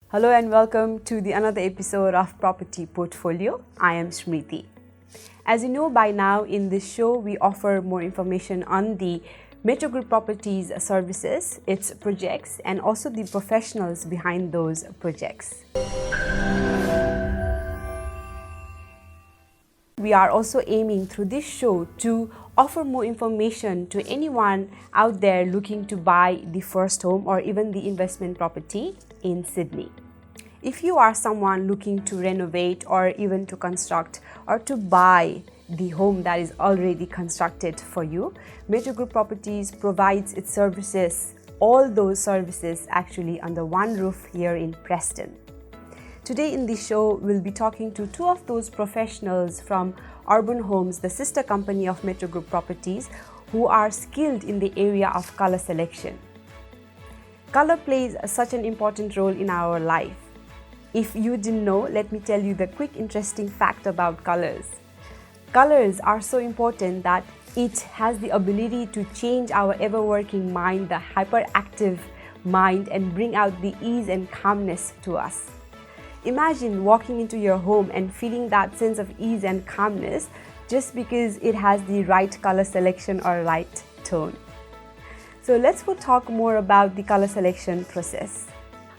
Hello and welcome to the another episode of Property Portfolio. I am Smriti. As you know by now, in this show we offer more information on the Metro Group Properties services, its projects, and also the professionals behind those projects. We are also aiming through this show to offer more information to anyone out there looking to buy the first home or even the investment property in Sydney. If you are someone looking to renovate or even to construct or to buy the home that is already constructed for you, Metro Group Properties provides its services, all those services actually under one roof here in Preston. Today in this show, we'll be talking to two of those professionals from Urban Homes, the sister company of Metro Group Properties, who are skilled in the area of color selection. Color plays such an important role in our life. If you didn't know, let me tell you the quick interesting fact about colors. Colors are so important that it has the ability to change our ever-working mind, the hyperactive mind, and bring out the ease and calmness to us. Imagine walking into your home and feeling that sense of ease and calmness just because it has the right color selection or right tone. So let's go talk more about the color selection process.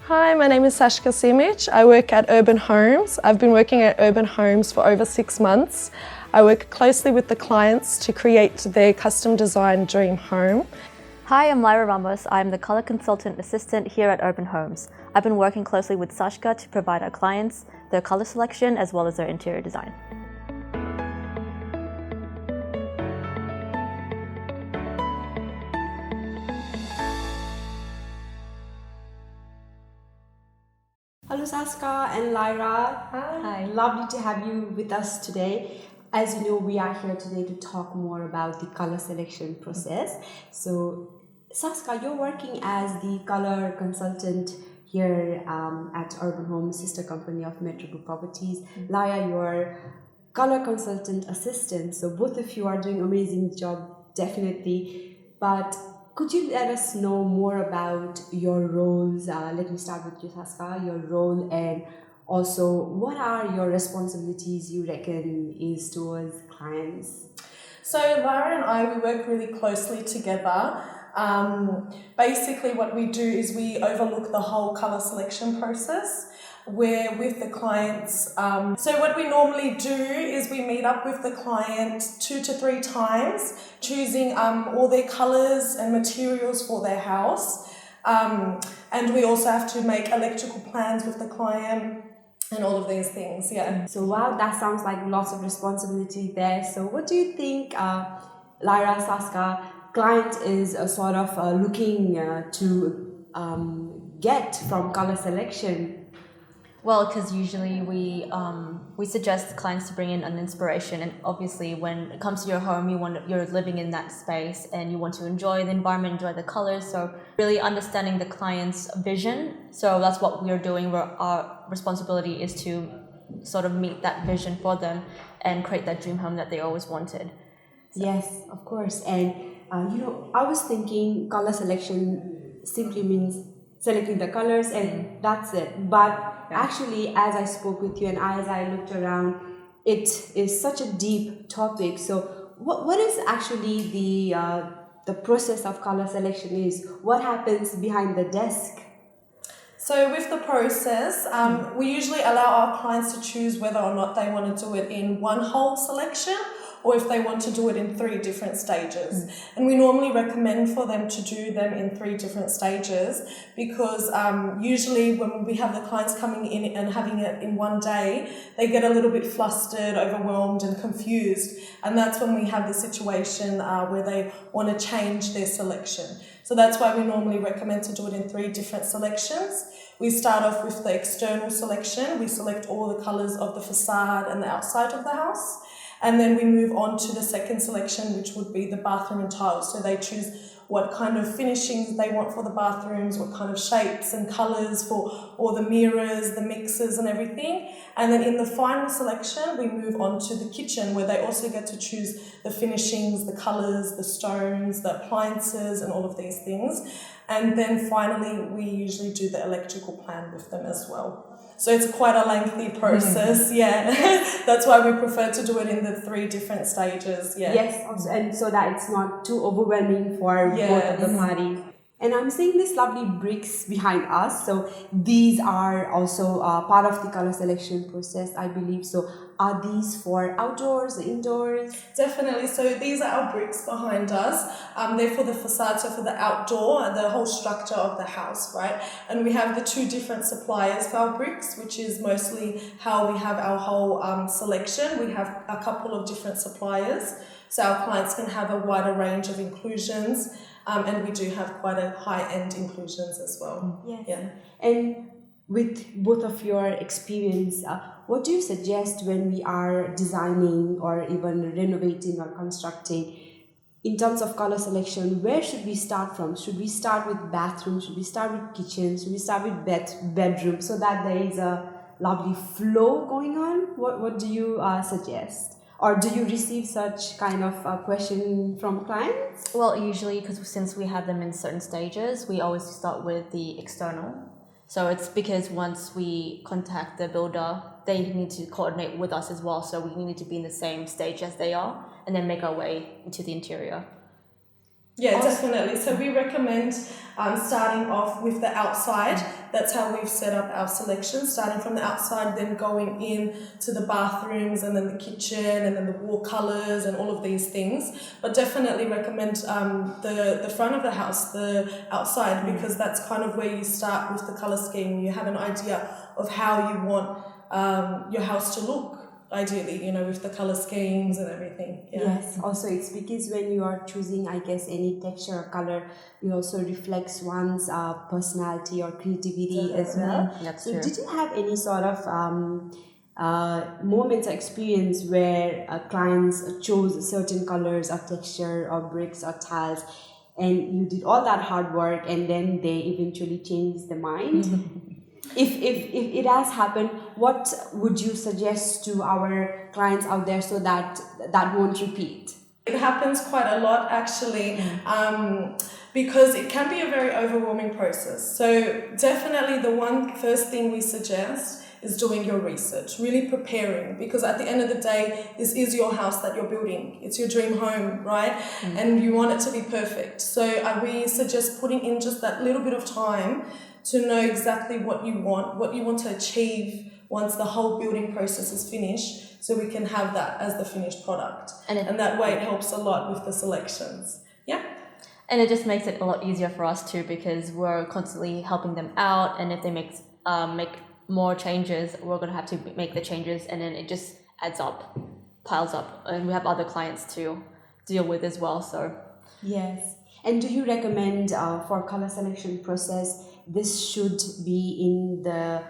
Hi, my name is Sashka Simic. I work at Urban Homes. I've been working at Urban Homes for over 6 months. I work closely with the clients to create their custom designed dream home. Hi, I'm Lyra Ramos. I'm the Colour Consultant Assistant here at Urban Homes. I've been working closely with Sashka to provide our clients their colour selection as well as their interior design. Hello Saska and Lyra. Hi. Lovely to have you with us today. As you know, we are here today to talk more about the color selection process. So Saska, you're working as the color consultant here at Urban Homes, sister company of Metro Group Properties. Lyra, you're color consultant assistant. So both of you are doing amazing job, definitely. But could you let us know more about your roles? Let me start with you, Saska, your role, and also what are your responsibilities you reckon is towards clients? So Lyra and I, we work really closely together. Basically what we do is we overlook the whole colour selection process. We're with the clients. So what we normally do is we meet up with the client 2 to 3 times, choosing all their colours and materials for their house. And we also have to make electrical plans with the client and all of these things, yeah. So wow, that sounds like lots of responsibility there. So what do you think, Lyra, Saska, client is sort of looking to get from color selection? Well, because usually we suggest clients to bring in an inspiration, and obviously when it comes to your home, you're living in that space and you want to enjoy the environment, enjoy the colors. So really understanding the client's vision. So that's what we're doing. Our responsibility is to sort of meet that vision for them and create that dream home that they always wanted. So. Yes, of course. And I was thinking color selection simply means selecting the colors and that's it. But actually, as I spoke with you and as I looked around, it is such a deep topic. So what is actually the process of color selection is? What happens behind the desk? So with the process, we usually allow our clients to choose whether or not they want to do it in one whole selection or if they want to do it in 3 different stages. And we normally recommend for them to do them in 3 different stages because usually when we have the clients coming in and having it in one day, they get a little bit flustered, overwhelmed and confused. And that's when we have the situation where they want to change their selection. So that's why we normally recommend to do it in 3 different selections. We start off with the external selection. We select all the colours of the facade and the outside of the house. And then we move on to the second selection, which would be the bathroom and tiles. So they choose what kind of finishings they want for the bathrooms, what kind of shapes and colours for all the mirrors, the mixers and everything. And then in the final selection, we move on to the kitchen where they also get to choose the finishings, the colours, the stones, the appliances and all of these things. And then finally, we usually do the electrical plan with them as well. So it's quite a lengthy process, yeah. That's why we prefer to do it in the 3 different stages, yeah. Yes, also, and so that it's not too overwhelming for both of the parties. And I'm seeing these lovely bricks behind us. So these are also part of the color selection process, I believe. So are these for outdoors, indoors? Definitely. So these are our bricks behind us. They're for the facade, so for the outdoor and the whole structure of the house, right? And we have the 2 different suppliers for our bricks, which is mostly how we have our whole selection. We have a couple of different suppliers, so our clients can have a wider range of inclusions. And we do have quite a high-end inclusions as well. Yes. Yeah. And with both of your experience, what do you suggest when we are designing or even renovating or constructing? In terms of color selection, where should we start from? Should we start with bathroom? Should we start with kitchen? Should we start with bedroom so that there is a lovely flow going on? What do you suggest? Or do you receive such kind of question from clients? Well, usually, because since we have them in certain stages, we always start with the external. So it's because once we contact the builder, they need to coordinate with us as well. So we need to be in the same stage as they are and then make our way into the interior. Yeah, definitely. So we recommend starting off with the outside. That's how we've set up our selection, starting from the outside, then going in to the bathrooms and then the kitchen and then the wall colours and all of these things. But definitely recommend the front of the house, the outside, because that's kind of where you start with the colour scheme. You have an idea of how you want your house to look. Ideally, you know, with the color schemes and everything. Yeah. Yes, also it's because when you are choosing, I guess, any texture or color, it also reflects one's personality or creativity as well. That's so true. Did you have any sort of moments or experience where clients chose certain colors or texture or bricks or tiles, and you did all that hard work and then they eventually changed their mind? If it has happened, what would you suggest to our clients out there so that won't repeat? It happens quite a lot actually, because it can be a very overwhelming process. So definitely the first thing we suggest is doing your research, really preparing, because at the end of the day, this is your house that you're building. It's your dream home, right? And you want it to be perfect. So we suggest putting in just that little bit of time to know exactly what you want to achieve once the whole building process is finished, so we can have that as the finished product. And that way it helps a lot with the selections. Yeah. And it just makes it a lot easier for us too, because we're constantly helping them out, and if they make more changes, we're going to have to make the changes, and then it just adds up, piles up, and we have other clients to deal with as well. So yes. And do you recommend for color selection process, this should be in the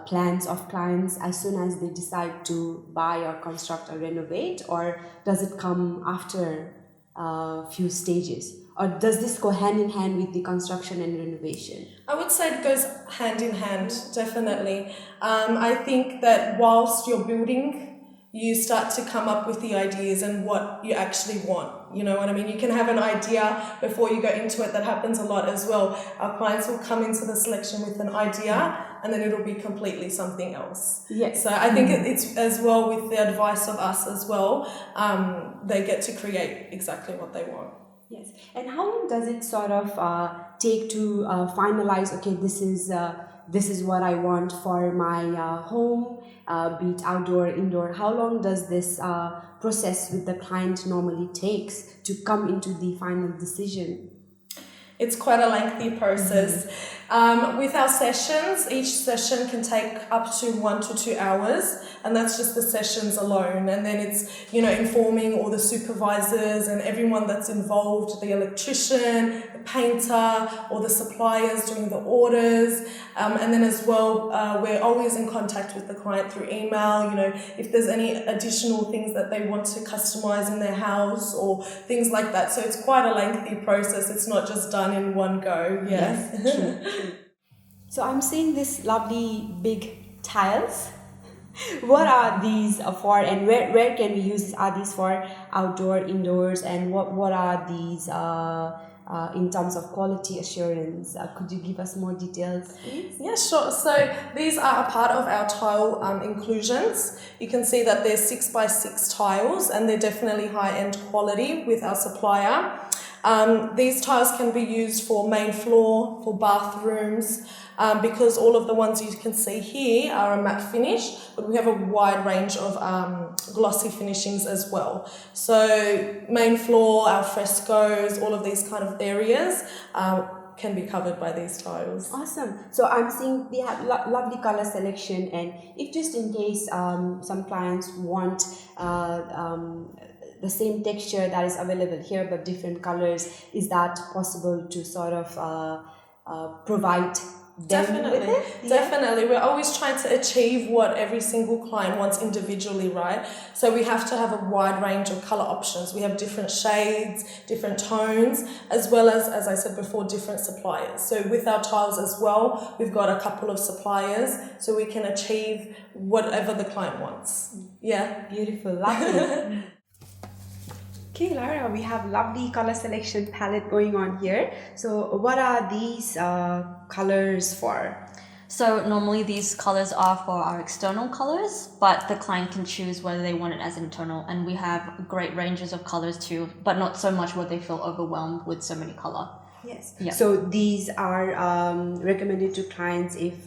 plans of clients as soon as they decide to buy or construct or renovate, or does it come after a few stages? Or does this go hand in hand with the construction and renovation? I would say it goes hand in hand, definitely. I think that whilst you're building, you start to come up with the ideas and what you actually want. You know what I mean? You can have an idea before you go into it. That happens a lot as well. Our clients will come into the selection with an idea and then it'll be completely something else. Yes. So I think it's as well with the advice of us as well. They get to create exactly what they want. Yes. And how long does it sort of take to finalize, okay, this is what I want for my home, be it outdoor, indoor? How long does this process with the client normally takes to come into the final decision? It's quite a lengthy process. With our sessions, each session can take up to 1 to 2 hours, and that's just the sessions alone. And then it's, you know, informing all the supervisors and everyone that's involved, the electrician, the painter, or the suppliers doing the orders. And then as well, we're always in contact with the client through email, you know, if there's any additional things that they want to customize in their house or things like that. So it's quite a lengthy process. It's not just done in one go. Yes, true. So I'm seeing this lovely big tiles. What are these for, and where can we use this? Are these for outdoor, indoors, and what are these in terms of quality assurance. Could you give us more details, please? Yeah, sure. So these are a part of our tile inclusions. You can see that they're 6x6 tiles and they're definitely high-end quality with our supplier. These tiles can be used for main floor, for bathrooms, because all of the ones you can see here are a matte finish, but we have a wide range of glossy finishings as well. So main floor, al frescoes, all of these kind of areas can be covered by these tiles. Awesome. So I'm seeing they have lovely color selection, and if just in case some clients want the same texture that is available here but different colors, is that possible to sort of provide them with it? Definitely. We're always trying to achieve what every single client wants individually, right? So we have to have a wide range of color options. We have different shades, different tones, as well as I said before, different suppliers. So with our tiles as well, we've got a couple of suppliers so we can achieve whatever the client wants. Yeah. Beautiful, lovely. Okay, Lara, we have lovely color selection palette going on here. So what are these colors for? So normally these colors are for our external colors, but the client can choose whether they want it as internal. And we have great ranges of colors too, but not so much where they feel overwhelmed with so many color. Yes. Yeah. So these are recommended to clients if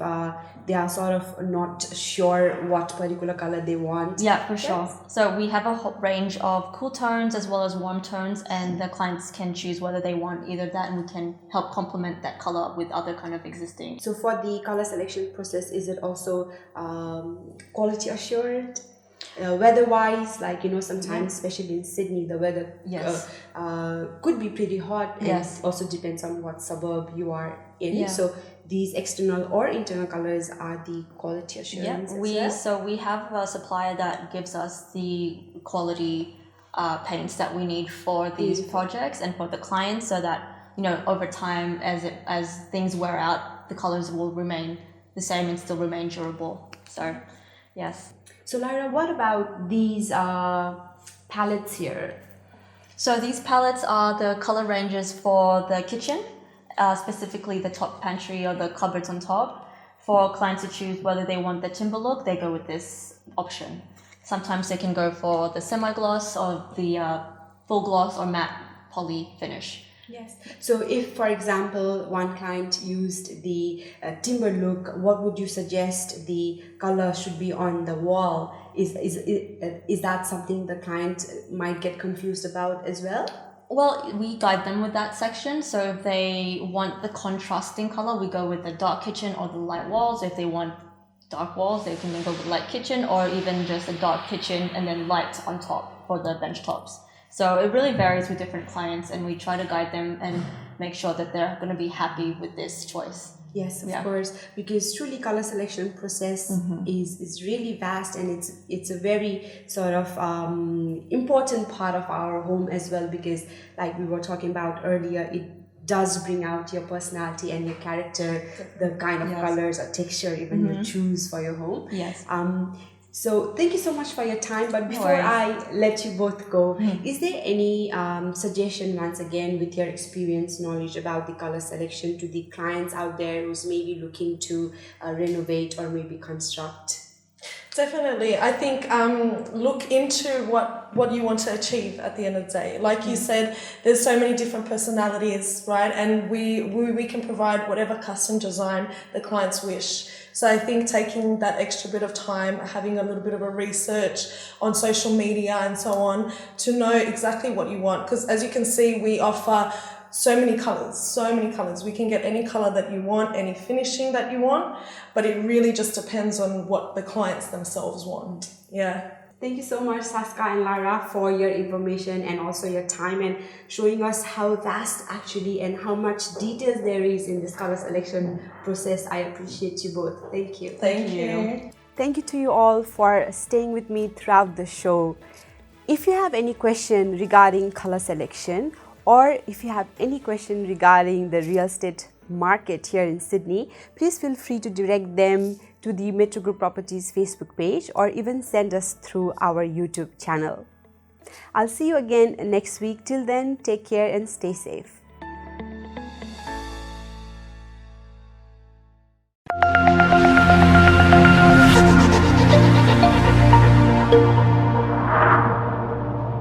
they are sort of not sure what particular color they want. Yeah, for sure. So we have a whole range of cool tones as well as warm tones, and the clients can choose whether they want either that, and we can help complement that color with other kind of existing. So for the color selection process, is it also quality assured? Weather-wise, like, you know, sometimes, especially in Sydney, the weather could be pretty hot, and Yes. it also depends on what suburb you are in. Yeah. So these external or internal colors are the quality assurance. We have a supplier that gives us the quality paints that we need for these projects and for the clients, so that, you know, over time, as things wear out, the colors will remain the same and still remain durable. So, yes. So Lyra, what about these palettes here? So these palettes are the color ranges for the kitchen, specifically the top pantry or the cupboards on top. For clients to choose whether they want the timber look, they go with this option. Sometimes they can go for the semi-gloss or the full gloss or matte poly finish. Yes. So if, for example, one client used the timber look, what would you suggest the color should be on the wall? Is that something the client might get confused about as well? Well, we guide them with that section. So if they want the contrasting color, we go with the dark kitchen or the light walls. If they want dark walls, they can then go with light kitchen, or even just a dark kitchen and then light on top for the bench tops. So it really varies with different clients, and we try to guide them and make sure that they're going to be happy with this choice. Yes, of course, because truly color selection process is really vast, and it's a very sort of important part of our home as well, because like we were talking about earlier, it does bring out your personality and your character, the kind of colors or texture even you choose for your home. Yes. So thank you so much for your time. But before I let you both go, is there any suggestion, once again, with your experience, knowledge about the color selection, to the clients out there who's maybe looking to renovate or maybe construct? Definitely. I think look into what you want to achieve at the end of the day. Like you said, there's so many different personalities, right? And we can provide whatever custom design the clients wish. So I think taking that extra bit of time, having a little bit of a research on social media and so on to know exactly what you want. Because as you can see, we offer so many colors. We can get any color that you want, any finishing that you want, but it really just depends on what the clients themselves want. Yeah. Thank you so much, Saska and Lara, for your information and also your time and showing us how vast actually and how much details there is in this color selection process. I appreciate you both. Thank you. Thank you. Thank you to you all for staying with me throughout the show. If you have any question regarding color selection, or if you have any question regarding the real estate market here in Sydney, please feel free to direct them to the Metro Group Properties Facebook page, or even send us through our YouTube channel. I'll see you again next week. Till then, take care and stay safe. you.